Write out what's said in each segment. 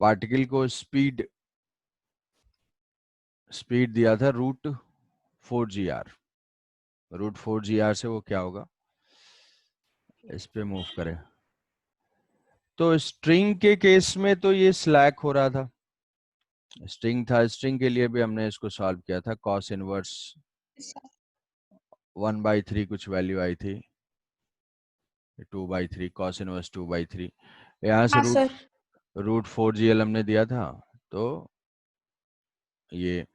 Particle को speed दिया था √4 GR। √4 GR से वो क्या होगा, इस पे मूव करे। तो स्ट्रिंग के केस में तो ये स्लैक हो रहा था, स्ट्रिंग था, स्ट्रिंग के लिए भी हमने इसको सॉल्व किया था। कॉस इनवर्स 1/3 कुछ वैल्यू आई थी, 2/3 कॉस इनवर्स 2/3। यहाँ से हाँ सर। √4 GL हमने दिया था, तो ये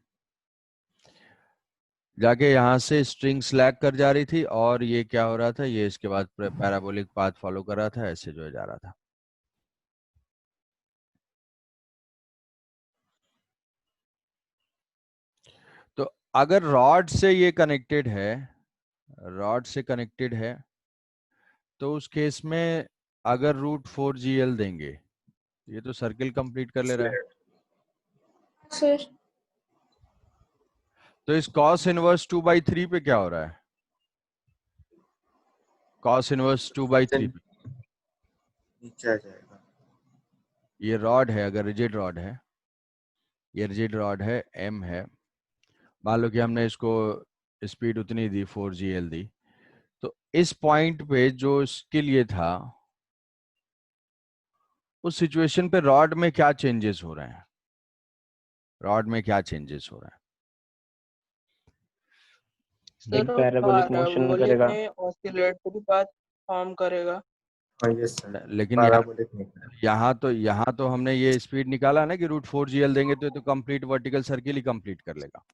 जाके यहाँ से स्ट्रिंग स्लैक कर जा रही थी, और ये क्या हो रहा था, ये इसके बाद पैराबोलिक पाथ फॉलो कर रहा था, ऐसे जो जा रहा था। तो अगर रॉड से ये कनेक्टेड है, रॉड से कनेक्टेड है, तो उस केस में अगर √4 GL देंगे, ये तो सर्किल कंप्लीट कर ले रहा है। सर तो इस कॉस इनवर्स 2/3 पे क्या हो रहा है, कॉस इनवर्स 2/3 पे नीचे आ जाएगा। ये रॉड है, अगर रिजिड रॉड है, ये रिजिड रॉड है, M है, मान लो कि हमने इसको स्पीड उतनी दी 4 GL दी, तो इस पॉइंट पे जो इसके लिए था, उस सिचुएशन पे रॉड में क्या चेंजेस हो रहे हैं, रॉड में क्या चेंजेस हो रहे हैं। एक सर पैराबोलिक मोशन पैराबोलिक करेगा। में ऑसिलेटरी पाथ फॉर्म करेगा। हाँ यस सर, लेकिन पैराबोलिक नहीं है। यहाँ तो हमने ये स्पीड निकाला ना कि √4 GL देंगे तो ये तो कंप्लीट वर्टिकल सर्किल ही कंप्लीट कर लेगा।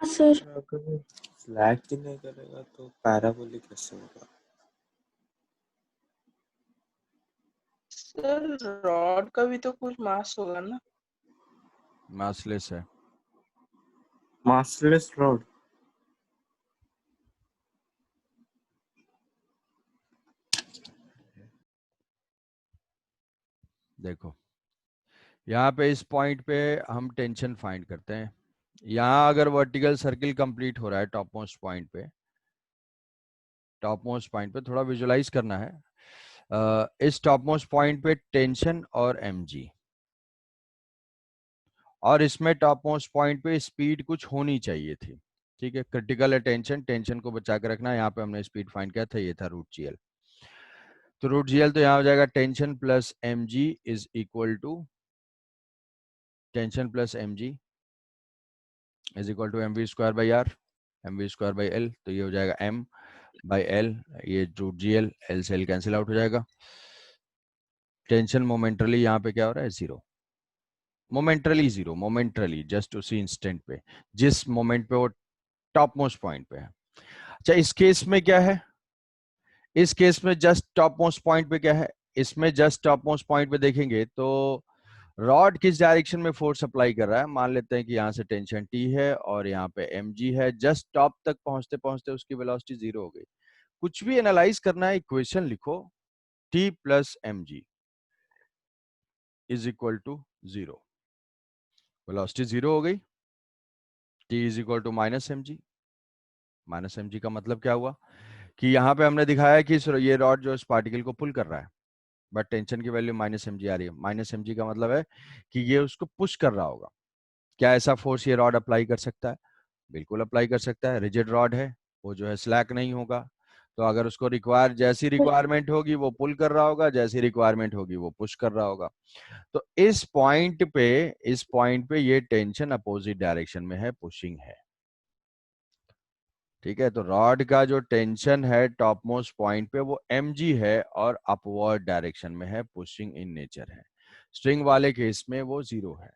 हाँ सर। अगर स्लैक ही नहीं करेगा तो पैराबोलिक कैसे होगा? सर रॉड का भी तो कुछ मास होगा ना। मासलेस है, मासलेस रॉड। देखो यहाँ पे इस पॉइंट पे हम टेंशन फाइंड करते हैं। यहाँ अगर वर्टिकल सर्किल कंप्लीट हो रहा है टॉप मोस्ट पॉइंट पे, टॉप मोस्ट पॉइंट पे थोड़ा विजुलाइज करना है। इस टॉप मोस्ट पॉइंट पे टेंशन और mg, और इसमें टॉप मोस्ट पॉइंट पे स्पीड कुछ होनी चाहिए थी, ठीक है। क्रिटिकल अटेंशन, टेंशन को बचा के रखना। यहाँ पे हमने स्पीड फाइंड किया था, ये था √GL। तो √GL तो यहाँ हो जाएगा tension plus mg is equal to, tension plus mg is equal to mv²/r, mv²/L, तो ये हो जाएगा m/L, ये √GL, L से L कैंसिल आउट हो जाएगा। टेंशन मोमेंटरली यहाँ पे क्या हो रहा है, 0, मोमेंटरली 0, मोमेंटरली जस्ट उसी इंस्टेंट पे, जिस मोमेंट पे वो टॉप मोस्ट पॉइंट पे है। अच्छा इस केस में क्या है, इस केस में जस्ट टॉप मोस्ट पॉइंट पे क्या है, इसमें जस्ट टॉप मोस्ट पॉइंट पे देखेंगे तो रॉड किस डायरेक्शन में फोर्स अप्लाई कर रहा है। मान लेते हैं कि यहाँ से टेंशन T है और यहाँ पे mg है, जस्ट टॉप तक पहुंचते पहुंचते उसकी वेलोसिटी 0 हो गई। कुछ भी एनालाइज करना है, इक्वेशन लिखो, T plus mg is equal to 0, velocity 0 हो गई। T is equal to -mg, -mg का मतलब क्या हुआ कि यहाँ पे हमने दिखाया कि ये रॉड जो इस पार्टिकल को पुल कर रहा है, बट टेंशन की वैल्यू -mg आ रही है। -mg का मतलब है कि ये उसको पुश कर रहा होगा। क्या ऐसा फोर्स ये रॉड अप्लाई कर सकता है? बिल्कुल अप्लाई कर सकता है, रिजिड रॉड है, वो जो है स्लैक नहीं होगा। तो अगर उसको जैसी रिक्वायरमेंट होगी वो पुल कर रहा होगा, जैसी रिक्वायरमेंट होगी वो पुश कर रहा होगा। तो इस पॉइंट पे ये टेंशन अपोजिट डायरेक्शन में है, पुशिंग है, ठीक है। तो रॉड का जो टेंशन है टॉप मोस्ट पॉइंट पे वो mg है और अपवर्ड डायरेक्शन में है, पुशिंग इन नेचर है। स्ट्रिंग वाले केस में वो 0 है।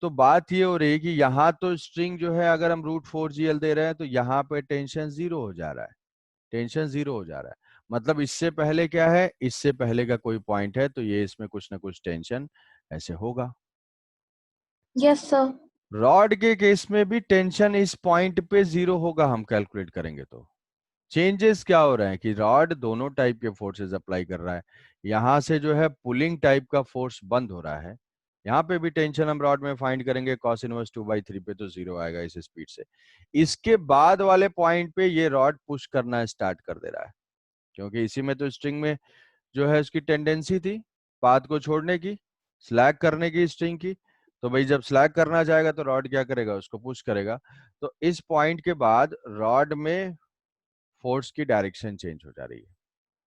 तो बात ये हो रही है कि यहाँ तो स्ट्रिंग जो है अगर हम √4 GL दे रहे हैं तो यहाँ पे टेंशन 0 हो जा रहा है, टेंशन 0 हो जा रहा है। मतलब इससे पहले क्या है, इससे पहले का कोई पॉइंट है तो ये इसमें कुछ ना कुछ टेंशन ऐसे होगा। Yes sir. रॉड के केस में भी टेंशन इस पॉइंट पे 0 होगा, हम कैलकुलेट करेंगे तो। चेंजेस क्या हो रहे हैं कि रॉड दोनों टाइप के फोर्सेस अप्लाई कर रहा है। यहां से जो है पुलिंग टाइप का फोर्स बंद हो रहा है, यहाँ पे भी टेंशन हम रॉड में फाइंड करेंगे, cos इनवर्स 2/3 पे तो 0 आएगा इस स्पीड से। इसके बाद वाले पॉइंट पे ये रॉड पुश करना स्टार्ट कर दे रहा है, क्योंकि इसी में तो स्ट्रिंग में जो है उसकी टेंडेंसी थी। पाथ को छोड़ने की, स्लैग करने की स्ट्रिंग की। तो भाई जब स्लैग करना चाहेगा तो रॉड क्या करेगा, उसको पुश करेगा। तो इस पॉइंट के बाद रॉड में फोर्स की डायरेक्शन चेंज हो जा रही है।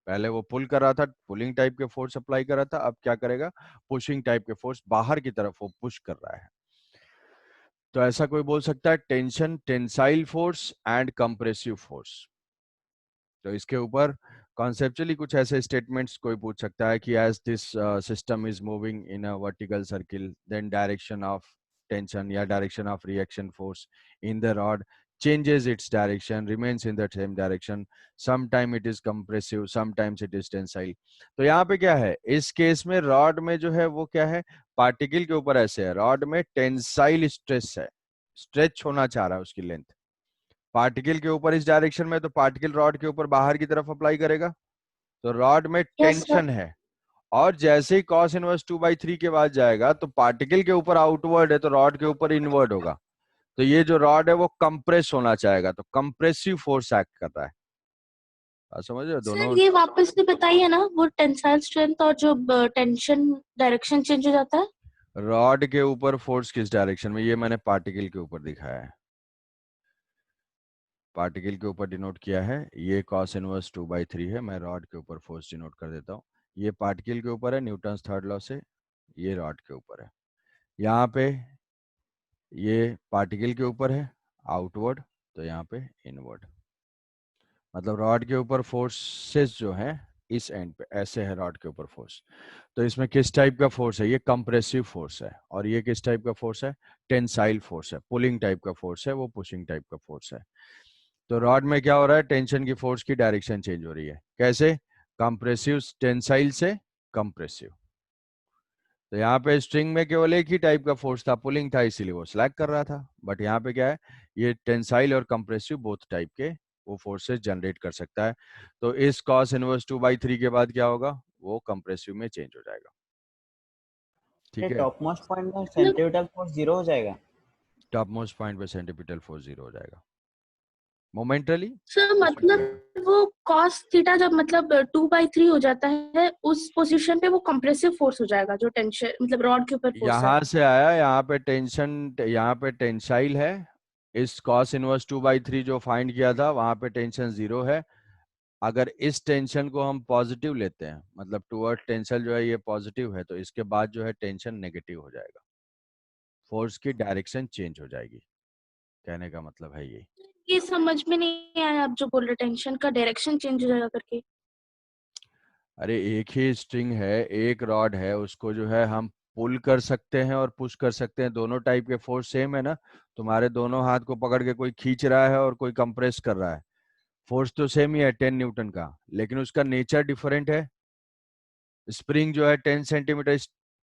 पहले वो पुल कर रहा था, पुलिंग टाइप के फोर्स अप्लाई कर रहा था, अब क्या करेगा, पुशिंग टाइप के फोर्स, बाहर की तरफ वो पुश कर रहा है। तो ऐसा कोई बोल सकता है tension, tensile force and compressive force. तो इसके ऊपर कॉन्सेप्चुअली कुछ ऐसे स्टेटमेंट्स कोई पूछ सकता है कि as this system is moving in a vertical circle, then direction of tension या direction of reaction force in the rod changes its direction, remains in the same direction, sometime it is compressive, sometimes it is tensile। तो यहाँ पे क्या है, इस case में rod में जो है वो क्या है, पार्टिकल के ऊपर ऐसे है, रॉड में टेंसाइल स्ट्रेस है, स्ट्रेच होना चाह रहा है उसकी लेंथ पार्टिकल के ऊपर इस डायरेक्शन में, तो पार्टिकल रॉड के ऊपर बाहर की तरफ अप्लाई करेगा, तो रॉड में Yes, sir. टेंशन है। और जैसे ही cos इनवर्स 2/3 के बाद जाएगा तो पार्टिकल के ऊपर आउटवर्ड है, तो रॉड के ऊपर इनवर्ड होगा। तो ये जो रॉड है वो कंप्रेस होना चाहेगा, तो कंप्रेसिव फोर्स एक्ट कर रहा है। आप समझ रहे हो सर दोनों। ये वापस से बताइए ना, वो टेंसाइल स्ट्रेंथ और जो टेंशन डायरेक्शन चेंज हो जाता है। रॉड के ऊपर फोर्स किस डायरेक्शन में, ये मैंने पार्टिकल के ऊपर दिखाया है, पार्टिकल के ऊपर डिनोट किया है। ये cos इनवर्स 2/3 है, मैं रॉड के ऊपर फोर्स डिनोट कर देता हूँ। ये पार्टिकल के ऊपर है न्यूटन थर्ड लॉ से, ये रॉड के ऊपर है। यहाँ पे ये पार्टिकल के ऊपर है आउटवर्ड, तो यहाँ पे इनवर्ड। मतलब रॉड के ऊपर फोर्सेस जो है इस एंड पे ऐसे है रॉड के ऊपर फोर्स। तो इसमें किस टाइप का फोर्स है, ये कंप्रेसिव फोर्स है। और ये किस टाइप का फोर्स है, टेंसाइल फोर्स है, पुलिंग टाइप का फोर्स है, वो पुशिंग टाइप का फोर्स है। तो रॉड में क्या हो रहा है, टेंशन की फोर्स की डायरेक्शन चेंज हो रही है। कैसे, कंप्रेसिव टेंसाइल से कंप्रेसिव। तो यहाँ पे स्ट्रिंग में केवल एक ही टाइप का फोर्स था, पुलिंग था, इसीलिए वो स्लैग कर रहा था। बट यहाँ पे क्या है, ये टेंसाइल और कंप्रेसिव बोथ टाइप के वो फोर्सेस जनरेट कर सकता है। तो इस cos इनवर्स 2/3 के बाद क्या होगा, वो कंप्रेसिव में चेंज हो जाएगा। ठीक है, टॉप मोस्ट पॉइंट में मतलब सेंट्रीपिटल फोर्स 0 हो जाएगा। टॉप मोस्ट पॉइंट पे सेंटीपिटल फोर्स 0 हो जाएगा मोमेंटली। सर मतलब वो cos थीटा जब मतलब 2/3 हो जाता है, उस पोजीशन पे वो कंप्रेसिव फोर्स हो जाएगा, जो टेंशन मतलब रॉड के ऊपर फोर्स है। यहाँ से आया, यहाँ पे टेंशन, यहाँ पे टेंसाइल है। इस cos इनवर्स 2/3 जो फाइंड किया था वहां पे टेंशन 0 है। अगर इस टेंशन को हम पॉजिटिव लेते हैं, मतलब टुवर्ड टेंशन जो है ये पॉजिटिव है, तो इसके बाद जो है टेंशन नेगेटिव हो जाएगा, फोर्स की डायरेक्शन चेंज हो जाएगी। कहने का मतलब है ये समझ में नहीं आया आप जो बोल रहे, टेंशन का डायरेक्शन चेंज हो जाएगा करके। अरे एक ही स्ट्रिंग है, एक रॉड है, उसको जो है हम पुल कर सकते हैं और पुश कर सकते हैं, दोनों टाइप के फोर्स सेम है ना। तुम्हारे दोनों हाथ को पकड़ के कोई खींच रहा है और कोई कंप्रेस कर रहा है, फोर्स तो सेम ही है 10 न्यूटन का, लेकिन उसका नेचर डिफरेंट है। स्प्रिंग जो है 10 सेंटीमीटर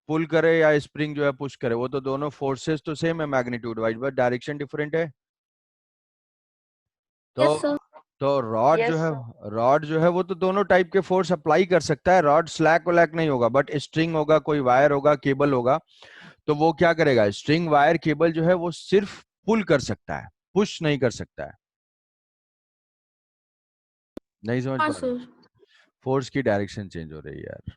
पुल करे या स्प्रिंग जो है पुश करे, वो तो दोनों फोर्सेस तो सेम है magnitude wise, but direction different है। तो यस सर। तो रॉड जो यस है, सर। रॉड जो है वो तो दोनों टाइप के फोर्स अप्लाई कर सकता है। रॉड स्लैक वलैक नहीं होगा, बट स्ट्रिंग होगा, कोई वायर होगा, केबल होगा, तो वो क्या करेगा, स्ट्रिंग वायर केबल जो है वो सिर्फ पुल कर सकता है, पुश नहीं कर सकता है। नहीं समझ हाँ पा रहे, सर। फोर्स की डायरेक्शन चेंज हो रही है यार,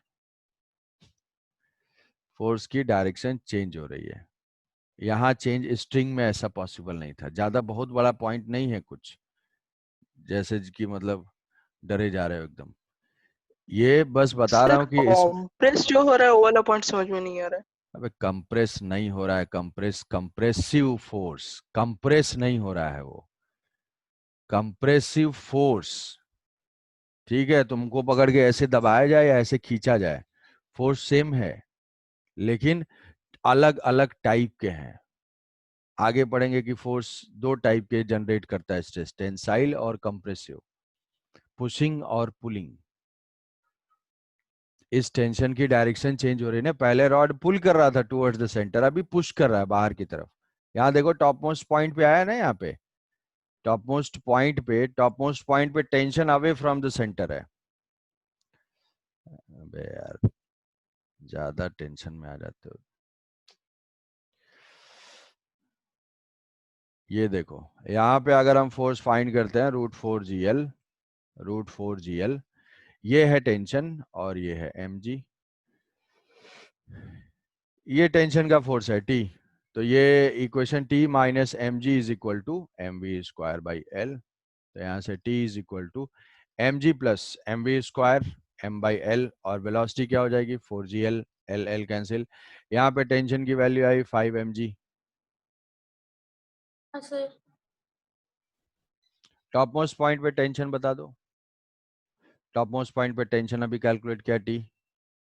फोर्स की डायरेक्शन चेंज हो रही है। यहाँ चेंज स्ट्रिंग में ऐसा पॉसिबल नहीं था, ज्यादा बहुत बड़ा पॉइंट नहीं है कुछ, जैसे कि मतलब डरे जा रहे हो एकदम। ये बस बता रहा सर हूँ कि इस, कॉम्प्रेस जो हो रहा है वो वाला पॉइंट समझ में नहीं आ रहा है। अबे कंप्रेस नहीं हो रहा है, कंप्रेस कंप्रेसिव फोर्स, कंप्रेस नहीं हो रहा है वो, कंप्रेसिव फोर्स। ठीक है, तुमको पकड़ के ऐसे दबाया जाए या ऐसे खींचा जाए, फोर्स सेम है, लेकिन अलग अलग टाइप के हैं। आगे पढ़ेंगे कि फोर्स दो टाइप के जनरेट करता है स्ट्रेस, टेंसाइल और कंप्रेसिव, पुशिंग और पुलिंग। इस टेंशन की डायरेक्शन चेंज हो रही है ना, पहले रॉड पुल कर रहा था टुवर्ड्स द सेंटर, अभी पुश कर रहा है बाहर की तरफ। यहाँ देखो टॉप मोस्ट पॉइंट पे आया ना, यहाँ पे टॉप मोस्ट पॉइंट पे tension away from the centre है। अबे यार ज्यादा टेंशन में आ जाते हो। ये देखो यहाँ पे अगर हम फोर्स फाइंड करते हैं √4 GL, ये है टेंशन और ये है mg। ये टेंशन का फोर्स है टी, तो ये equation T minus m g is equal to m we square by L. तो यहाँ से T is equal to m g plus m we square m by L, और वेलोसिटी क्या हो जाएगी 4gl, एल एल कैंसिल। यहाँ पे tension की वैल्यू आई 5 mg। हाँ सर। टॉप मोस्ट पॉइंट पे टेंशन बता दो। टॉप मोस्ट पॉइंट पे टेंशन अभी कैलकुलेट किया टी,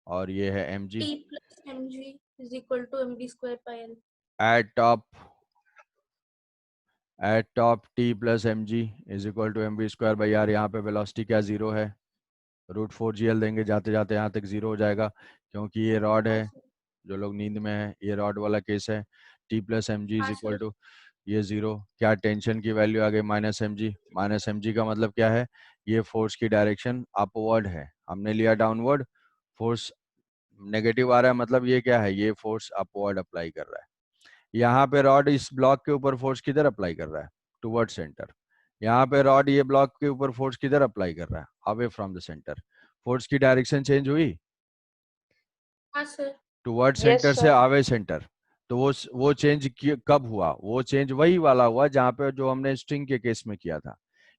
और ये है mg T plus m g is equal to m d square by L. At top T plus m g is equal to m b square by r. यहाँ पे velocity क्या zero है, √4gl देंगे, जाते जाते यहाँ तक जीरो हो जाएगा, क्योंकि ये रॉड हाँ है। सर। जो लोग नींद में है, ये रॉड वाला केस है। T plus m g is हाँ इक्वल सर। टू ये जीरो, क्या टेंशन की वैल्यू आ गई minus m g. Minus m g का मतलब क्या है, ये फोर्स की डायरेक्शन अपवर्ड है, हमने लिया डाउनवर्ड, फोर्स नेगेटिव आ रहा है, मतलब ये क्या है, ये फोर्स अपवर्ड अप्लाई कर रहा है। यहाँ पे रॉड इस ब्लॉक के ऊपर फोर्स किधर अप्लाई कर रहा है, टुवर्ड सेंटर। यहाँ पे रॉड ये ब्लॉक के ऊपर फोर्स किधर अप्लाई कर रहा है, away from the centre. Force की डायरेक्शन चेंज हुई हाँ सर। टुवर्ड Yes, सेंटर से sir. आवे सेंटर। तो वो चेंज कब हुआ, वो चेंज वही वाला हुआ जहाँ पे जो हमने स्ट्रिंग के केस में किया था,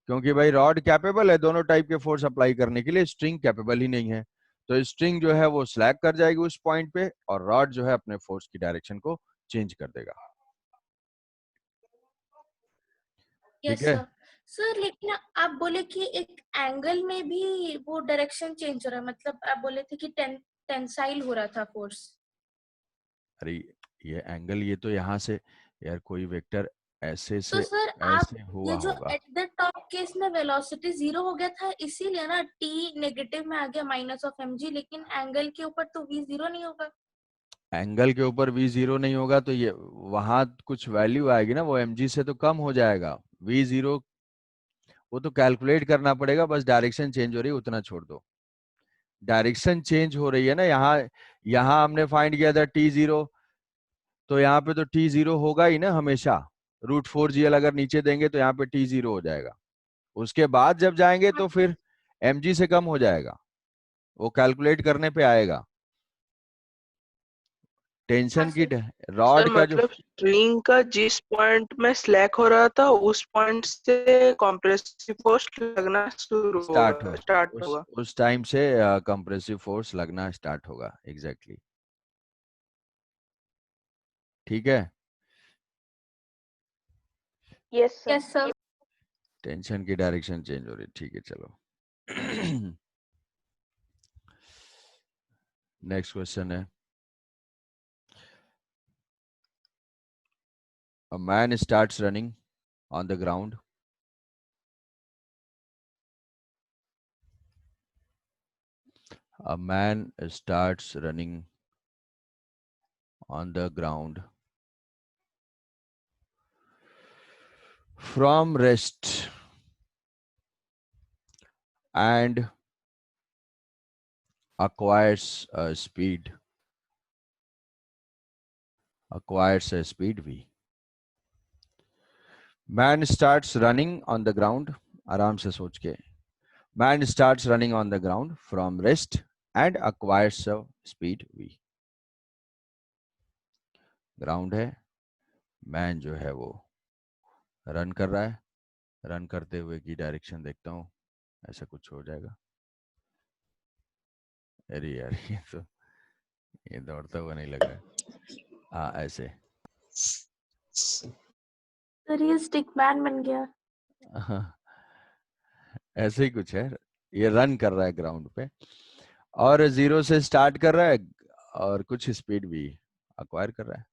क्योंकि भाई रॉड कैपेबल है दोनों टाइप के फोर्स अप्लाई करने के लिए, स्ट्रिंग कैपेबल ही नहीं है। तो स्ट्रिंग जो है वो स्लैग कर जाएगी उस पॉइंट पे, और रॉड जो है अपने फोर्स की डायरेक्शन को चेंज कर देगा। ठीक यस है, सर। सर लेकिन आप बोले कि एक एंगल में भी वो डायरेक्शन चेंज हो रहा है, मतलब आप बोले थे कि टेंसाइल हो रहा था फोर्स। अरे ये एंगल, ये तो यहाँ से यार कोई वेक्टर ऐसे तो से सर आप ऐसे हुआ ये जो होगा। एट द टॉप केस में वेलोसिटी जीरो हो गया था, इसीलिए ना टी नेगेटिव में आ गया माइनस ऑफ एम जी, लेकिन एंगल के ऊपर तो वी जीरो नहीं होगा। एंगल के ऊपर v जीरो नहीं होगा तो ये वहां कुछ वैल्यू आएगी ना, वो mg से तो कम हो जाएगा v जीरो, वो तो कैलकुलेट करना पड़ेगा, बस डायरेक्शन चेंज हो रही है उतना छोड़ दो। डायरेक्शन चेंज हो रही है ना, यहाँ यहाँ हमने फाइंड किया था टी जीरो, तो यहाँ पे तो टी जीरो होगा ही ना हमेशा। √4gl अगर नीचे देंगे तो यहाँ पे टी जीरो हो जाएगा, उसके बाद जब जाएंगे हाँ तो सर। फिर mg से कम हो जाएगा, वो कैलकुलेट करने पे आएगा। हाँ टेंशन की सर। सर रॉड का जो मतलब स्ट्रिंग का जिस पॉइंट में स्लैक हो रहा था उस पॉइंट से कॉम्प्रेसिव फोर्स लगना स्टार्ट हो, स्टार्ट होगा। उस टाइम से कंप्रेसिव फोर्स लगना स्टार्ट होगा, एग्जैक्टली exactly. ठीक है, yes sir. Yes sir. Tension की डायरेक्शन चेंज हो रही, ठीक है चलो। नेक्स्ट क्वेश्चन है, a man starts running on the ground. A man starts running on the ground from rest and acquires a speed v. Man starts running on the ground, आराम से सोच के, man starts running on the ground from rest and acquires a speed v. Ground है, man जो है वो run कर रहा है, रन करते हुए की डायरेक्शन देखता हूँ, ऐसा कुछ हो जाएगा। अरे यार ये दौड़ता हुआ नहीं लग रहा है, हाँ ऐसे। सर ये स्टिकमैन बन गया। ऐसे ही कुछ है, ये रन कर रहा है ग्राउंड पे और जीरो से स्टार्ट कर रहा है और कुछ स्पीड भी अक्वायर कर रहा है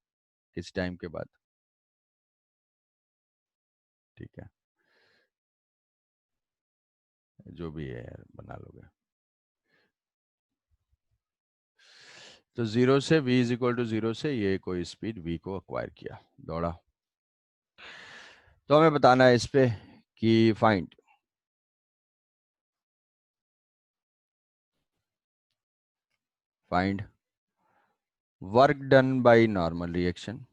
किस टाइम के बाद। ठीक है, जो भी है यार बना लोगे। तो जीरो से v is equal to zero से ये कोई स्पीड v को अक्वायर किया, दौड़ा। तो हमें बताना है इस पे कि find work done by normal reaction,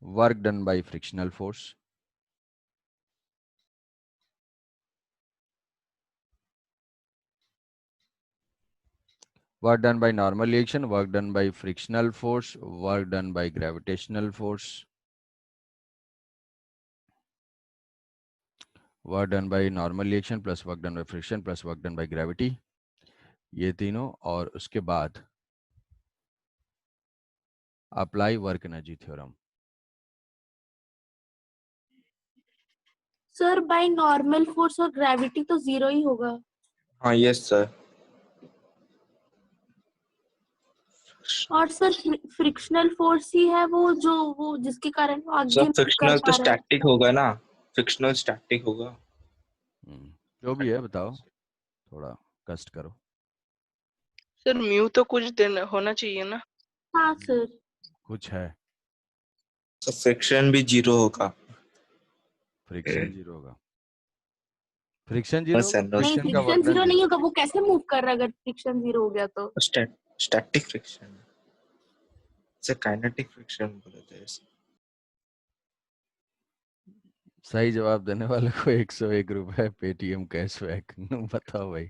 work done by frictional force, work done by normal reaction, work done by frictional force, work done by gravitational force, work done by normal reaction plus work done by friction plus work done by gravity, ये तीनों, और उसके बाद apply work energy theorem. Sir by normal force और gravity तो zero ही होगा। हाँ यस सर। और सर फ्रिक्शनल फोर्स ही है वो जिसके कारण वो आगे सर move कर फ्रिक्शनल तो पा रहा है। स्टैटिक होगा ना, फ्रिक्शनल स्टैटिक होगा। जो भी है बताओ, थोड़ा कष्ट करो। सर म्यू तो कुछ दिन होना चाहिए ना। हाँ सर। कुछ है, तो फ्रिक्शन भी जीरो होगा। फ्रिक्शन जीरो होगा, फ्रिक्शन जीरो बस होगा, नो नहीं फ्रिक्शन का फ्रिक्शन वर्क डन जीरो नहीं जीरो। होगा, वो कैसे मूव कर रहा है अगर फ्रिक्शन जीरो हो गया तो। स्टैटिक फ्रिक्शन से काइनेटिक फ्रिक्शन बोलते हैं इसे। सही जवाब देने वाले को 101 रुपए पेटीएम कैशबैक। बताओ भाई,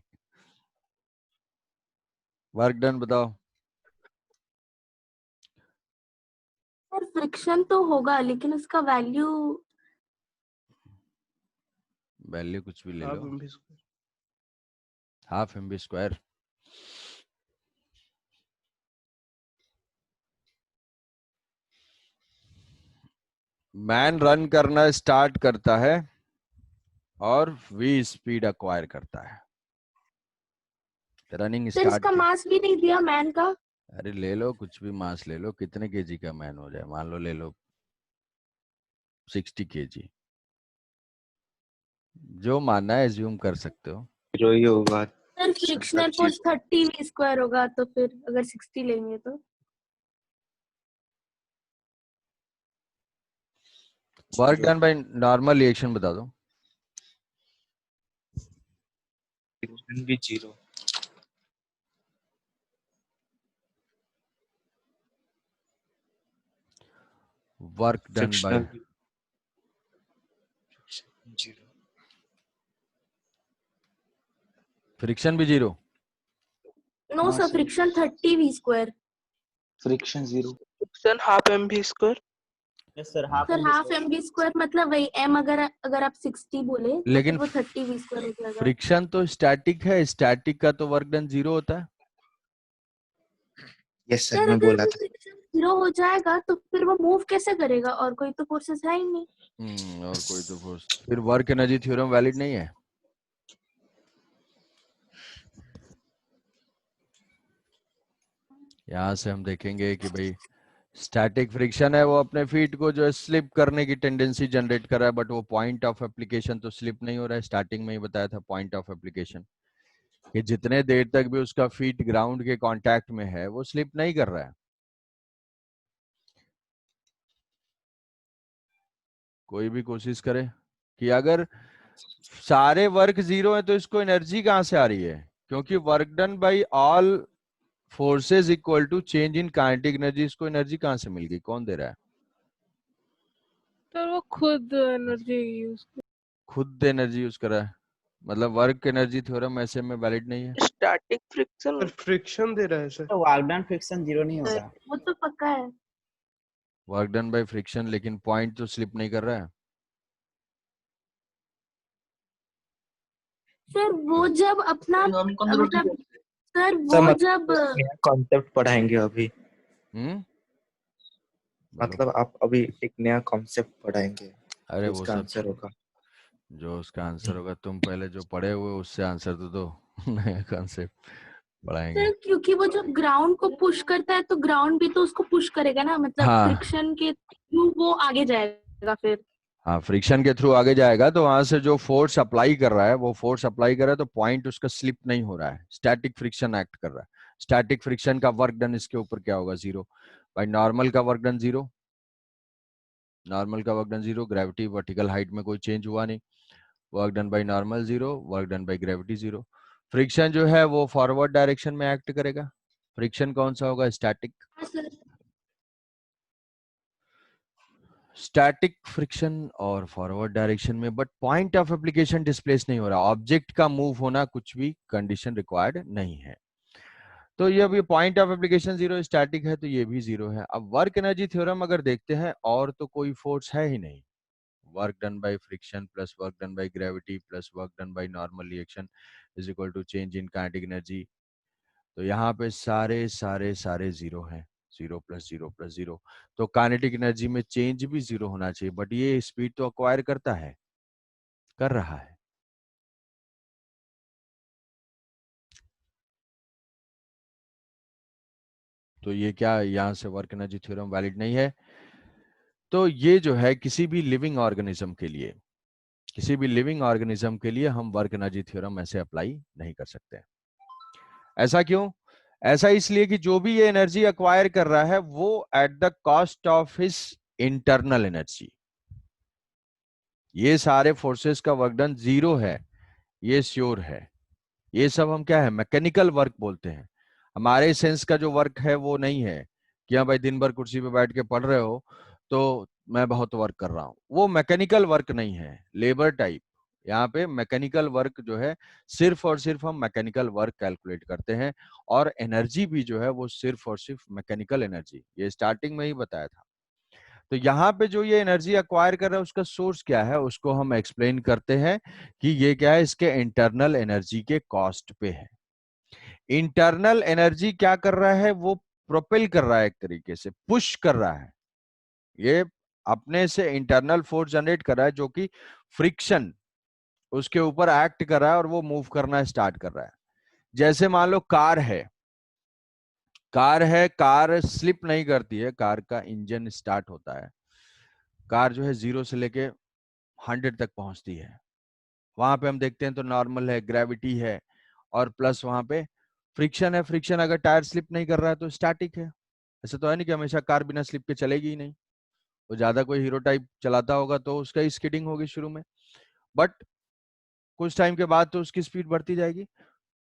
वर्क डन बताओ। सर फ्रिक्शन तो होगा लेकिन उसका वैल्यू वैल्यू कुछ भी ले हाफ लो, m we square. Half m b square. Man run करना स्टार्ट करता है और वी स्पीड अक्वायर करता है। रनिंग सर स्टार्ट इसका की, मास भी नहीं दिया मैन का। अरे ले लो कुछ भी मास ले लो, कितने केजी का मैन हो जाए, मान लो ले लो 60 केजी, जो मानना है एज्यूम कर सकते हो। जीरो ही होगा। Sir frictional force 30 v square होगा तो फिर अगर 60 लेंगे तो। Work done by normal reaction बता दो। फ्रिक्शन भी zero. Work done by frictional zero. Friction भी zero. No sir friction 30 v square. Friction zero. Friction half M we square. Yes sir, half sir half M v square मतलब वही m अगर आप 60 बोले तो लेकिन फिर वो 30 v स्क्वायर हो जाएगा। फ्रिक्शन तो स्टैटिक है, स्टैटिक का तो वर्क डन जीरो होता है। यस सर सर मैं अगर बोला वो था। फ्रिक्शन जीरो हो जाएगा तो फिर वो मूव कैसे करेगा, और कोई तो फोर्सेस है ही नहीं। और कोई तो फोर्स, फिर वर्क एनर्जी थ्योरम वैलिड नहीं है। यहाँ से हम देखेंगे कि भाई स्टैटिक फ्रिक्शन है, वो अपने फीट को जो है स्लिप करने की टेंडेंसी जनरेट कर रहा है, बट वो पॉइंट ऑफ एप्लीकेशन तो स्लिप नहीं हो रहा है। स्टार्टिंग में ही बताया था पॉइंट ऑफ एप्लीकेशन कि जितने देर तक भी उसका फीट ग्राउंड के कांटेक्ट में है वो स्लिप नहीं कर रहा है। कोई भी कोशिश करे कि अगर सारे वर्क जीरो है तो इसको एनर्जी कहां से आ रही है, क्योंकि work done by all forces equal to change in kinetic energy, इसको एनर्जी कहां से मिल गई, कौन दे रहा है? तो वो खुद एनर्जी यूज खुद एनर्जी यूज कर रहा है, मतलब वर्क एनर्जी थ्योरम ऐसे में वैलिड नहीं है। स्टैटिक फ्रिक्शन सर फ्रिक्शन दे रहा है सर। तो वर्क डन फ्रिक्शन जीरो नहीं होगा। वो तो पक्का है। वर्क डन बाय फ्रिक्शन, लेकिन पॉइंट तो स्लिप नहीं कर रहा है। सर वो जब अपना मतलब सर सर वो जब नया कॉन्सेप्ट पढ़ाएंगे अभी। बोलो। मतलब आप अभी एक नया कॉन्सेप्ट पढ़ाएंगे, अरे वो उसका सब आंसर होगा। जो उसका आंसर होगा, तुम पहले जो पढ़े हुए उससे आंसर तो दो। नया कॉन्सेप्ट पढ़ाएंगे। सर क्योंकि वो जब ग्राउंड को पुश करता है तो ग्राउंड भी तो उसको पुश करेगा ना, मतलब हाँ फ्रिक्शन के थ्रू वो आगे जाएगा फिर। हाँ, फ्रिक्शन के थ्रू आगे जाएगा तो वहां से जो फोर्स अप्लाई कर रहा है वो फोर्स अप्लाई कर रहा है तो पॉइंट उसका स्लिप नहीं हो रहा है, स्टैटिक फ्रिक्शन एक्ट कर रहा है। स्टैटिक फ्रिक्शन का वर्क डन इसके ऊपर क्या होगा, जीरो। भाई नॉर्मल का वर्क डन जीरो, नॉर्मल का work done zero, gravity vertical height में कोई चेंज हुआ नहीं, work done by normal zero, work done by gravity zero. Friction जो है वो फॉरवर्ड डायरेक्शन में एक्ट करेगा। फ्रिक्शन कौन सा होगा, स्टैटिक। स्टैटिक फ्रिक्शन और फॉरवर्ड डायरेक्शन में, but point of application displace नहीं हो रहा, ऑब्जेक्ट का मूव होना कुछ भी कंडीशन रिक्वायर्ड नहीं है। तो ये अभी point of application zero, static है तो ये भी जीरो है। अब वर्क एनर्जी थ्योरम अगर देखते हैं, और तो कोई फोर्स है ही नहीं। Work done by friction plus work done by gravity plus work done by normal reaction is equal to change in kinetic energy. तो यहाँ पे सारे सारे सारे जीरो हैं, zero plus zero plus zero. तो काइनेटिक एनर्जी में चेंज भी जीरो होना चाहिए, बट ये स्पीड तो अक्वायर करता है, कर रहा है। तो ये क्या, यहाँ से वर्क एनर्जी थ्योरम वैलिड नहीं है। तो ये जो है किसी भी लिविंग ऑर्गेनिज्म के लिए, किसी भी लिविंग ऑर्गेनिज्म के लिए हम वर्क एनर्जी थ्योरम ऐसे अप्लाई नहीं कर सकते। ऐसा क्यों? ऐसा इसलिए कि जो भी ये एनर्जी अक्वायर कर रहा है वो at the cost of his internal energy. ये सारे फोर्सेस का वर्क डन जीरो है, ये श्योर है। ये सब हम क्या है, मैकेनिकल वर्क बोलते हैं। हमारे सेंस का जो वर्क है वो नहीं है कि हाँ भाई दिन भर कुर्सी पे बैठ के पढ़ रहे हो तो मैं बहुत वर्क कर रहा हूँ, वो मैकेनिकल वर्क नहीं है, लेबर टाइप। यहाँ पे मैकेनिकल वर्क जो है, सिर्फ और सिर्फ हम मैकेनिकल वर्क कैलकुलेट करते हैं, और एनर्जी भी जो है वो सिर्फ और सिर्फ मैकेनिकल एनर्जी, ये स्टार्टिंग में ही बताया था। तो यहाँ पे जो ये एनर्जी अक्वायर कर रहा है उसका सोर्स क्या है, उसको हम एक्सप्लेन करते हैं कि ये क्या है, इसके इंटरनल एनर्जी के कॉस्ट पे है। इंटरनल एनर्जी क्या कर रहा है, वो प्रोपेल कर रहा है, एक तरीके से पुश कर रहा है। ये अपने से इंटरनल फोर्स जनरेट कर रहा है जो कि फ्रिक्शन उसके ऊपर एक्ट कर रहा है और वो मूव करना स्टार्ट कर रहा है। जैसे मान लो कार है, कार स्लिप नहीं करती है, कार का इंजन स्टार्ट होता है, कार जो है 0 से लेके 100 तक पहुंचती है। वहां पे हम देखते हैं तो नॉर्मल है, ग्रेविटी है, और प्लस वहां पे फ्रिक्शन है। फ्रिक्शन अगर टायर स्लिप नहीं कर रहा है तो स्टैटिक है। ऐसा तो है नहीं कि हमेशा कार बिना स्लिप के चलेगी ही नहीं। वो ज्यादा कोई हीरो टाइप चलाता होगा तो उसका स्किडिंग होगी शुरू में, बट कुछ टाइम के बाद तो उसकी स्पीड बढ़ती जाएगी।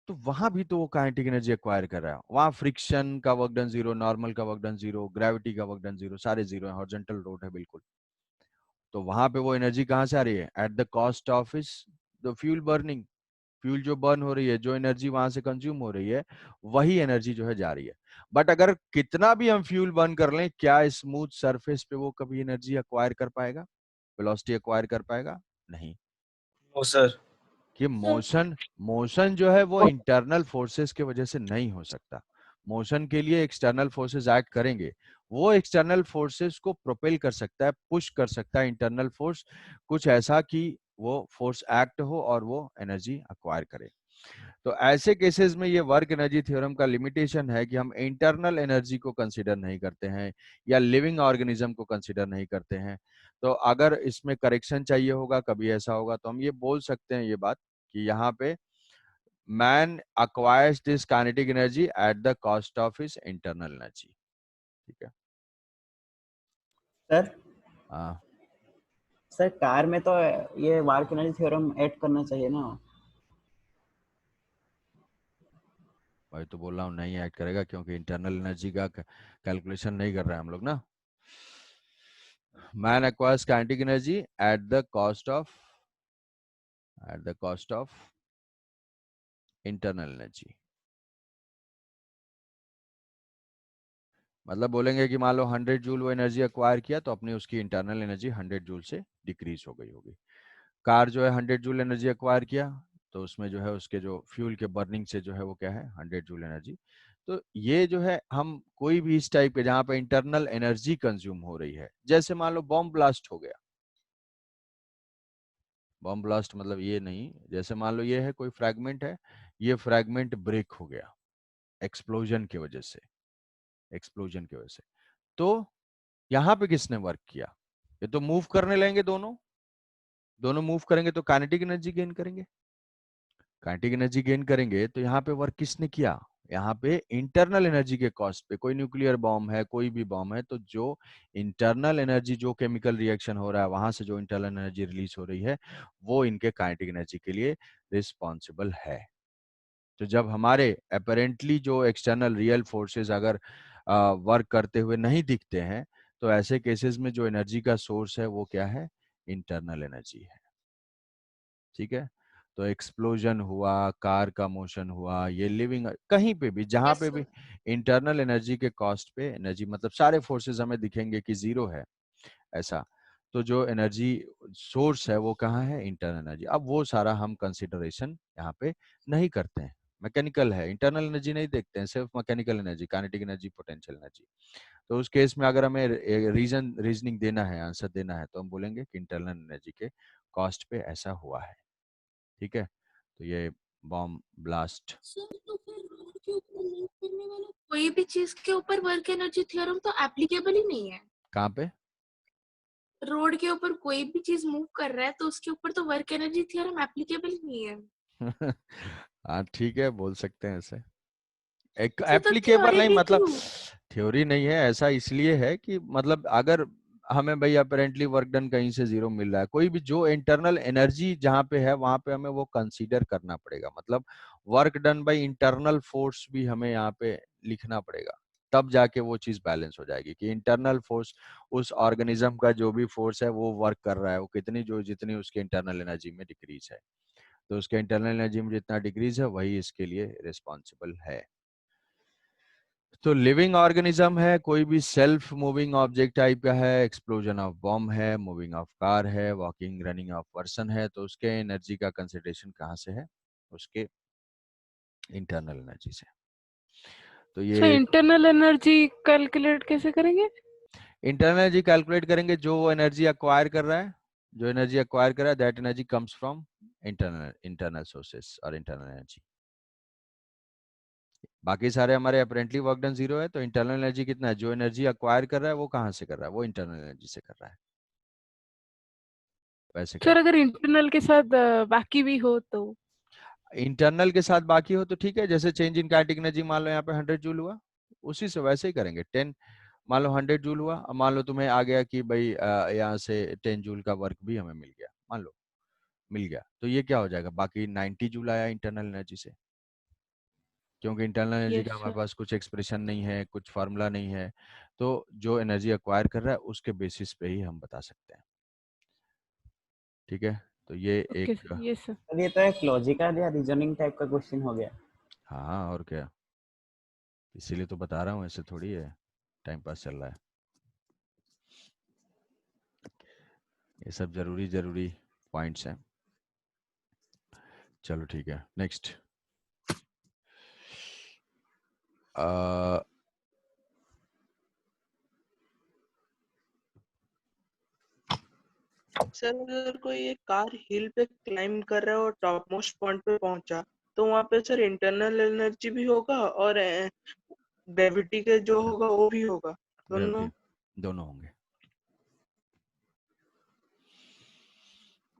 तो वहां भी तो वो काइनेटिक एनर्जी एक्वायर कर रहा है। वहां फ्रिक्शन का वर्क डन जीरो, नॉर्मल का वर्क डन जीरो, ग्रेविटी का वर्क डन जीरो, सारे जीरो है, हॉरिजॉन्टल रोड है बिल्कुल। तो वहां पे वो एनर्जी कहाँ से आ रही है, at the cost of is the fuel burning. Fuel जो बर्न हो रही है, जो एनर्जी वहां से कंज्यूम हो रही है, वही एनर्जी जो है जा रही है। बट अगर कितना भी हम फ्यूल बर्न कर लें, क्या स्मूथ सरफेस पे वो कभी एनर्जी एक्वायर कर पाएगा, वेलोसिटी एक्वायर कर पाएगा? नहीं। No sir. कि मोशन जो है वो इंटरनल फोर्सेस की वजह से नहीं हो सकता। मोशन के लिए एक्सटर्नल फोर्सेस एक्ट करेंगे। वो एक्सटर्नल फोर्सेस को प्रोपेल कर सकता है, पुश कर सकता है इंटरनल फोर्स कुछ ऐसा कि वो फोर्स एक्ट हो और वो एनर्जी अक्वायर करे। तो ऐसे केसेस में ये वर्क एनर्जी थ्योरम का लिमिटेशन है कि हम इंटरनल एनर्जी को कंसीडर नहीं करते हैं या लिविंग ऑर्गेनिज्म को कंसीडर नहीं करते हैं। तो अगर इसमें करेक्शन चाहिए होगा, कभी ऐसा होगा तो हम ये बोल सकते हैं ये बात कि यहाँ पे man acquires this kinetic energy at the cost of his internal energy। ठीक है सर हाँ, सर कार में तो ये वर्क एनर्जी थ्योरम ऐड करना चाहिए ना। वही तो बोल रहा हूँ, नहीं ऐड करेगा क्योंकि इंटरनल एनर्जी का कैलकुलेशन नहीं कर रहे हैं हम लोग ना। Man acquires kinetic energy at the cost of internal energy। मतलब बोलेंगे कि मान लो 100 जूल वो एनर्जी एक्वायर किया तो अपनी उसकी इंटरनल एनर्जी 100 जूल से डिक्रीज हो गई होगी। कार जो है 100 जूल एनर्जी एक्वायर किया तो उसमें जो है उसके जो फ्यूल के बर्निंग से जो है वो क्या है 100 जूल एनर्जी। तो ये जो है हम कोई भी इस टाइप के जहां पे इंटरनल एनर्जी कंज्यूम हो रही है, जैसे मान लो बॉम्ब ब्लास्ट हो गया। बॉम्ब ब्लास्ट मतलब ये नहीं, जैसे मान लो ये है कोई फ्रैगमेंट है, ये फ्रैगमेंट ब्रेक हो गया एक्सप्लोजन की वजह से, एक्सप्लोजन की वजह से। तो यहाँ पे किसने वर्क किया, ये तो मूव करने लेंगे, दोनों दोनों मूव करेंगे तो काइनेटिक एनर्जी गेन करेंगे। काइनेटिक एनर्जी गेन करेंगे तो यहाँ पे वर्क किसने किया, यहाँ पे इंटरनल एनर्जी के कॉस्ट पे। कोई न्यूक्लियर बॉम्ब है, कोई भी बॉम्ब है, तो जो इंटरनल एनर्जी, जो केमिकल रिएक्शन हो रहा है वहां से जो इंटरनल एनर्जी रिलीज हो रही है वो इनके काइनेटिक एनर्जी के लिए रिस्पॉन्सिबल है। तो जब हमारे अपेरेंटली जो एक्सटर्नल रियल फोर्सेस अगर वर्क करते हुए नहीं दिखते हैं तो ऐसे केसेस में जो एनर्जी का सोर्स है वो क्या है, इंटरनल एनर्जी है। ठीक है, तो एक्सप्लोजन हुआ, कार का मोशन हुआ, ये लिविंग कहीं पे भी जहाँ Yes, पे भी इंटरनल एनर्जी के कॉस्ट पे एनर्जी मतलब सारे फोर्सेस हमें दिखेंगे कि जीरो है ऐसा। तो जो एनर्जी सोर्स है वो कहाँ है, इंटरनल एनर्जी। अब वो सारा हम कंसिडरेशन यहाँ पे नहीं करते हैं, मैकेनिकल है, इंटरनल एनर्जी नहीं देखते हैं, सिर्फ mechanical energy, kinetic energy, potential energy. तो उस केस में अगर हमें रीजनिंग देना है, आंसर देना है, तो हम बोलेंगे कि इंटरनल एनर्जी के कॉस्ट पे ऐसा हुआ है। ठीक है, तो ये बॉम्ब ब्लास्ट। सर तो फिर रोड के ऊपर मूव करने वाला कोई भी चीज के ऊपर वर्क एनर्जी थ्योरम तो एप्लीकेबल ही नहीं है। कहाँ पे? रोड के ऊपर कोई भी चीज मूव कर रहा है तो उसके ऊपर तो वर्क एनर्जी थ्योरम एप्लीकेबल ही नहीं है। हाँ ठीक है, बोल सकते हैं ऐसे। एक सर तो एप्लीकेबल थ्योरी नहीं भी मतलब क्यों? थ्योरी नहीं है, ऐसा इसलिए है कि मतलब अगर हमें भाई अपेरेंटली वर्क डन कहीं से जीरो मिल रहा है, कोई भी जो इंटरनल एनर्जी जहाँ पे है वहां पे हमें वो कंसीडर करना पड़ेगा। मतलब work done by internal force भी हमें यहाँ पे लिखना पड़ेगा, तब जाके वो चीज बैलेंस हो जाएगी कि इंटरनल फोर्स उस ऑर्गेनिज्म का जो भी फोर्स है वो वर्क कर रहा है, वो कितनी जो जितनी उसके इंटरनल एनर्जी में डिक्रीज है, तो उसके इंटरनल एनर्जी में जितना डिक्रीज है वही इसके लिए रिस्पॉन्सिबल है। तो लिविंग ऑर्गेनिज्म है, कोई भी सेल्फ मूविंग ऑब्जेक्ट टाइप का है, एक्सप्लोजन ऑफ बॉम्ब है, मूविंग ऑफ कार है, वॉकिंग रनिंग ऑफ पर्सन है, तो उसके एनर्जी का कंसिडरेशन कहाँ से है, उसके इंटरनल एनर्जी से। तो सो ये इंटरनल एनर्जी कैलकुलेट कैसे करेंगे? इंटरनल एनर्जी कैलकुलेट करेंगे जो एनर्जी अक्वायर कर रहा है, जो एनर्जी अक्वायर कर रहा है that energy comes from internal sources और इंटरनल एनर्जी। बाकी सारे हमारे अपरेंटली वर्क डन जीरो है, तो इंटरनल एनर्जी कितना है, जो एनर्जी अक्वायर कर रहा है वो कहाँ से कर रहा है, वो इंटरनल एनर्जी से कर रहा है। वैसे सर कर अगर इंटरनल के साथ बाकी भी हो तो? इंटरनल के साथ बाकी हो तो ठीक है, जैसे चेंज इन काइनेटिक एनर्जी मान लो यहाँ पे 100 जूल हुआ, उसी से वैसे ही करेंगे। 10 मान लो 100 जूल हुआ, अब मान लो तुम्हें आ गया कि भाई यहाँ से 10 जूल का वर्क भी हमें मिल गया, मान लो मिल गया, तो ये क्या हो जाएगा, बाकी 90 जूल आया इंटरनल एनर्जी से, क्योंकि इंटरनल एनर्जी यस का हमारे सर। पास कुछ एक्सप्रेशन नहीं है, कुछ फार्मूला नहीं है, तो जो एनर्जी अक्वायर कर रहा है उसके बेसिस पे ही हम बता सकते हैं। ठीक है, तो ये ओके एक सर, यस सर। सर ये तो एक लॉजिकल या रीजनिंग टाइप का क्वेश्चन हो गया। हाँ और क्या, इसीलिए तो बता रहा हूँ, ऐसे थोड़ी है टाइम पास चल रहा है, ये सब जरूरी जरूरी पॉइंट्स हैं। चलो ठीक है, नेक्स्ट। सर अगर कोई एक कार हिल पे क्लाइंब कर रहा है और टॉप मोस्ट पॉइंट पे पहुंचा, तो वहां पे सर इंटरनल एनर्जी भी होगा और ग्रेविटी के जो होगा वो भी होगा, दोनों। ग्रेविटी दोनों होंगे।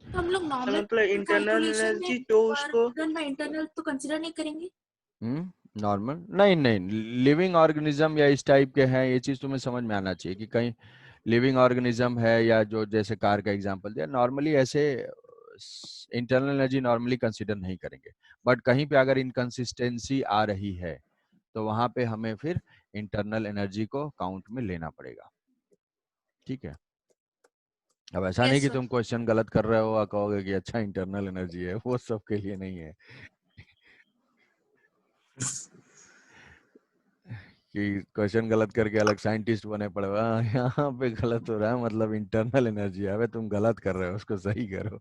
तो हम लोग सर नॉर्मल मतलब इंटरनल कैलकुलेशन में एनर्जी जो वर्क उसको डन बाय इंटरनल तो कंसीडर नहीं करेंगे? नॉर्मल नहीं नहीं, लिविंग ऑर्गेनिज्म या इस टाइप के हैं, ये चीज तुम्हें समझ में आना चाहिए कि कहीं लिविंग ऑर्गेनिज्म है या जो जैसे कार का एग्जांपल दिया, नॉर्मली ऐसे इंटरनल एनर्जी नॉर्मली कंसीडर नहीं करेंगे, बट कहीं पे अगर इनकंसिस्टेंसी आ रही है तो वहां पे हमें फिर इंटरनल एनर्जी को काउंट में लेना पड़ेगा। ठीक है, अब ऐसा नहीं यस कि सर। तुम क्वेश्चन गलत कर रहे हो और कहोगे कि अच्छा इंटरनल एनर्जी है, वो सबके लिए नहीं है कि क्वेश्चन गलत करके अलग साइंटिस्ट बने पड़े। यहाँ पे गलत हो रहा है, मतलब इंटरनल एनर्जी है, तुम गलत कर रहे हो, उसको सही करो।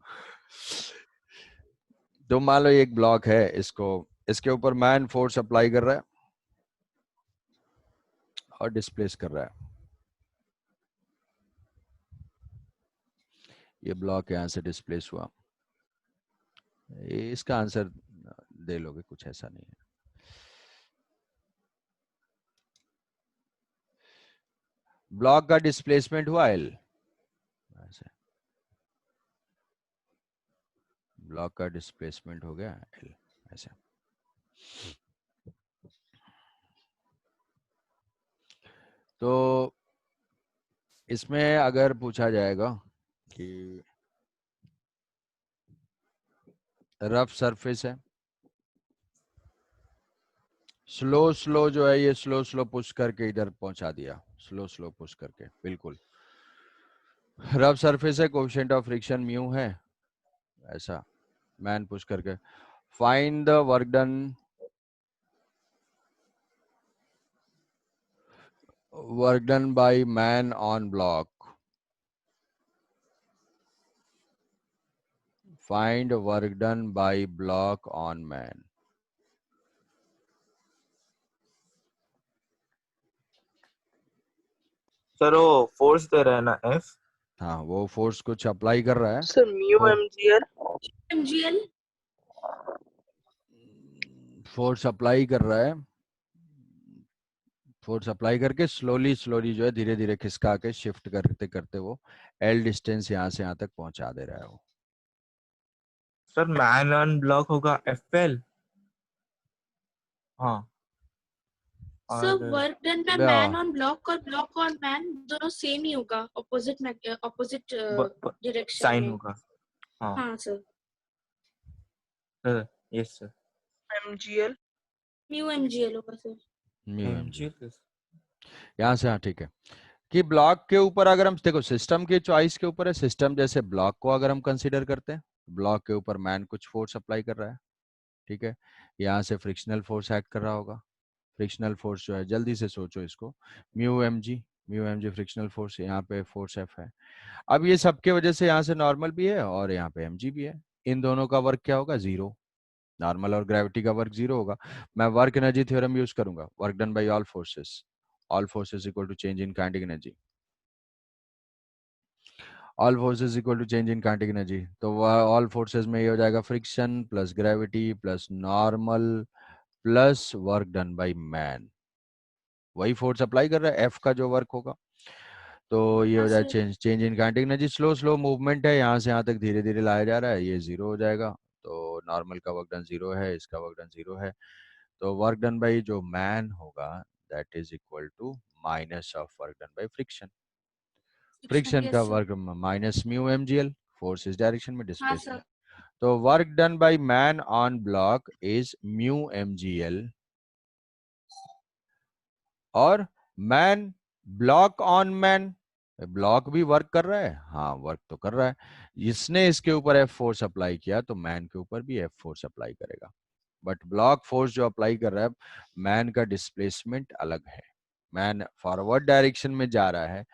तो मान लो एक ब्लॉक है, इसको इसके ऊपर मैन फोर्स अप्लाई कर रहा है और डिस्प्लेस कर रहा है, ये ब्लॉक यहाँ से डिस्प्लेस हुआ, इसका आंसर दे लोगे, कुछ ऐसा नहीं है। ब्लॉक का डिस्प्लेसमेंट हुआ एल, ऐसे ब्लॉक का डिस्प्लेसमेंट हो गया एल, ऐसे। तो इसमें अगर पूछा जाएगा कि रफ सरफेस है, स्लो स्लो जो है ये स्लो स्लो पुश करके इधर पहुंचा दिया, स्लो स्लो पुश करके, बिल्कुल रफ सरफेस है, कोएफिशिएंट ऑफ फ्रिक्शन म्यू है ऐसा, मैन पुश करके find the work done by man on block. Find work done by block on man. Sir वो फोर्स दे रहा है ना F. हाँ, वो फोर्स कुछ अप्लाई कर रहा है. सर म्यू वो mgl mgl फोर्स अप्लाई कर रहा है. फोर्स अप्लाई करके स्लोली जो है धीरे धीरे खिसका के शिफ्ट करते करते वो एल डिस्टेंस यहाँ से यहाँ तक पहुंचा दे रहा है वो. सर मैन ऑन ब्लॉक होगा FL. हाँ. सर और work done by man on block और ब्लॉक ऑन मैन दोनों सेम ही होगा, ऑपोजिट डायरेक्शन साइन में. होगा. हाँ हाँ sir, sir. Yes sir. mgl mu mgl होगा sir. Mu M g MG. यहाँ से. हाँ ठीक है कि ब्लॉक के ऊपर अगर हम देखो सिस्टम के चॉइस के ऊपर है. सिस्टम जैसे ब्लॉक को अगर हम कंसीडर करते हैं, ब्लॉक के ऊपर मैन कुछ फोर्स अप्लाई कर रहा है. ठीक है, यहाँ से फ्रिक्शनल फोर्स एक्ट कर रहा होगा. फ्रिक्शनल फोर्स जो है जल्दी से सोचो इसको, mu M g frictional force, यहाँ पे फोर्स एफ है. अब ये सबके वजह से यहाँ से नॉर्मल भी है और यहाँ पे एम जी भी है. इन दोनों का वर्क क्या होगा? जीरो. नॉर्मल और ग्रेविटी का वर्क जीरो होगा. मैं वर्क एनर्जी थ्योरम यूज करूंगा. Work done by all forces equal to change in kinetic energy. All forces equal to change in kinetic energy. तो ऑल फोर्सेस में ये हो जाएगा friction plus gravity plus normal plus work done by man. वही force apply कर रहा है, F का जो वर्क होगा. तो ये हो हाँ जाए sir. Change in kinetic energy. Slow movement है, यहाँ से यहाँ तक धीरे धीरे लाया जा रहा है. ये जीरो हो जाएगा. तो नॉर्मल का वर्क डन जीरो है, इसका वर्क डन जीरो है. तो वर्क डन बाई जो मैन होगा that is equal to minus of work done by friction. Friction का yes sir. Work minus mu M G L, force इस direction में, हाँ डिस्प्लेसमेंट. सर. तो work done by man on block is mu M G L और man block on man. Block भी work कर रहा है. हाँ वर्क तो कर रहा है. इसने इसके ऊपर एफ फोर्स अप्लाई किया तो मैन के ऊपर भी एफ फोर्स अप्लाई करेगा. बट ब्लॉक फोर्स जो अप्लाई कर रहा है, मैन का डिस्प्लेसमेंट अलग है. मैन फॉरवर्ड डायरेक्शन में जा रहा है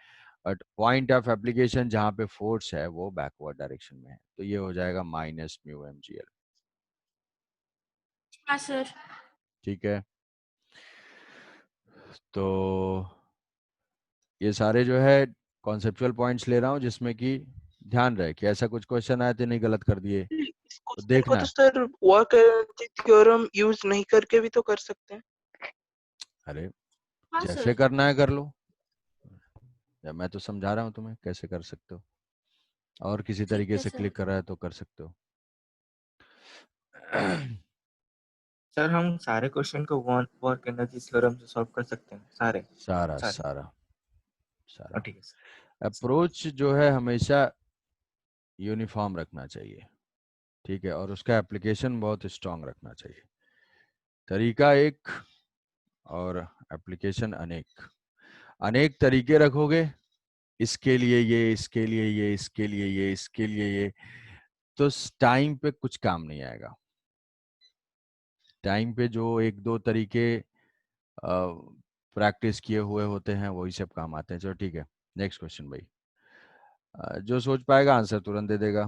बट पॉइंट ऑफ एप्लीकेशन जहां पे फोर्स है वो बैकवर्ड डायरेक्शन में है. तो ये हो जाएगा minus mu M G L. हाँ सर. ठीक है, तो ये सारे जो है कॉन्सेप्चुअल पॉइंट्स ले रहा हूँ जिसमें कि ध्यान रहे कि ऐसा कुछ क्वेश्चन आए तो नहीं गलत कर दिए. इस तो क्वेश्चन को देखना तो है. Sir work energy theorem use नहीं करके भी तो कर सकते हैं. अरे हाँ जैसे सर. करना है कर लो. या मैं तो समझा रहा हूँ तुम्हें कैसे कर सकते हो, और किसी ठीक तरीके है से सर. क्लिक कर रहा है तो कर सकते हो. सर हम सारे क्वेश्चन को वर्क एनर्जी थ्योरम से सॉल्व कर सकते हैं सारे. सारा सारे. सारा सारा ठीक है सर. अप्रोच जो है हमेशा यूनिफॉर्म रखना चाहिए. ठीक है, और उसका एप्लीकेशन बहुत स्ट्रांग रखना चाहिए. तरीका एक और एप्लीकेशन अनेक. अनेक तरीके रखोगे, इसके लिए ये, इसके लिए ये, इसके लिए ये, इसके लिए ये, तो टाइम पे कुछ काम नहीं आएगा. टाइम पे जो एक दो तरीके प्रैक्टिस किए हुए होते हैं वही सब काम आते हैं. चलो ठीक है, नेक्स्ट क्वेश्चन भाई. जो सोच पाएगा आंसर तुरंत दे देगा,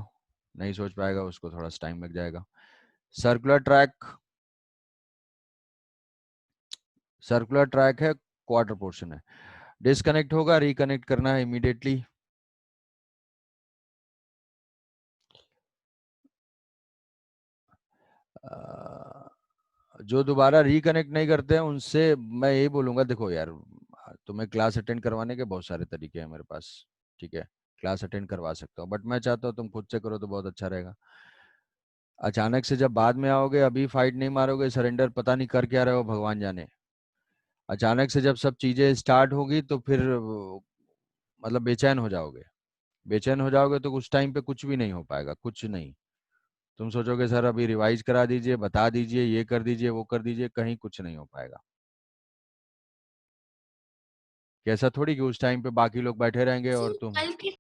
नहीं सोच पाएगा उसको थोड़ा सा टाइम लग जाएगा. सर्कुलर ट्रैक है, क्वार्टर पोर्शन है. डिस्कनेक्ट होगा, रिकनेक्ट करना है इमीडिएटली. जो दोबारा रिकनेक्ट नहीं करते हैं उनसे मैं यही बोलूंगा, देखो यार तुम्हें क्लास अटेंड करवाने के बहुत सारे तरीके हैं मेरे पास. ठीक है, क्लास अटेंड करवा सकता हूँ बट मैं चाहता हूँ तुम खुद से करो तो बहुत अच्छा रहेगा. अचानक से जब बाद में आओगे, अभी फाइट नहीं मारोगे, सरेंडर पता नहीं कर क्या रहे हो भगवान जाने. अचानक से जब सब चीजें स्टार्ट होगी तो फिर मतलब बेचैन हो जाओगे. बेचैन हो जाओगे तो उस टाइम पे कुछ भी नहीं हो पाएगा, कुछ नहीं. तुम सोचोगे सर अभी रिवाइज करा दीजिए, बता दीजिए, ये कर दीजिए, वो कर दीजिए, कहीं कुछ नहीं हो पाएगा. कैसा थोड़ी कि उस टाइम पे बाकी लोग बैठे रहेंगे और तुम. कल की